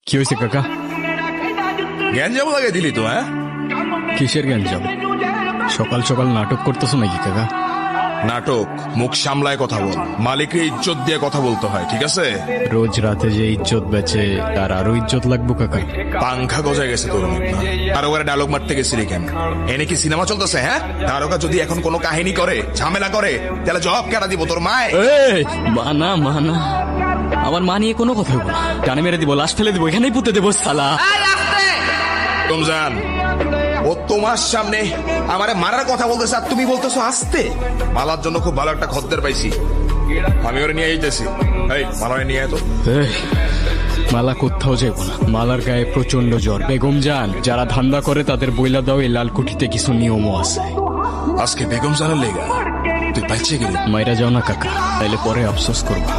কি হয়েছে কাকা? গ্যাঞ্জাম লাগাই দিলি তো, হ্যাঁ? কিসের গ্যাঞ্জাম? সকাল সকাল নাটক করতেছো নাকি কাকা? নাটক মুখ সামলায় কথা বল, মালিককে ইজ্জত দিয়ে কথা বলতে হয়, ঠিক আছে? রোজ রাতে যে ইজ্জত বেচে তার আরো ইজ্জত লাগবো কাকা। পাংখা গজায় গেছে তোর অনেক না? তারকা ডায়লগ মারতে গেছিলি কেন? এনে কি সিনেমা চলতেছে? হ্যাঁ, তারকা যদি এখন কোনো কাহিনী করে, ঝামেলা করে, তাহলে জবাব কেটা দিব তোর মায়? এই, মানা মানা, আমার মা নিয়ে কোনো কথা বলবো না। টানে মেরে দিব, লাশ ফেলে দিব, এখানেই পুঁতে দেবো সালা। রমজান, ও তোমার সামনে আমারে মারার কথা বলতেছে আর তুমি বলতেছো আসতে। মালার জন্য খুব ভালো একটা খদ্দের পাইছি, আমি ওরে নিয়ে আইতেছি। এই মালারে নিয়ে আয় তো। এই, মালা কোথাও যাবো না। মালার গায়ে প্রচন্ড জ্বর। বেগম জান, যারা ধান্দা করে তাদের বইলা দাও, এই লালকুঠিতে কিছু নিয়মও আছে। আজকে বেগম জানার লেগা তুই পাইছে গেলি। মাইরা যাও না কাকা, তাইলে পরে আফসোস করবো।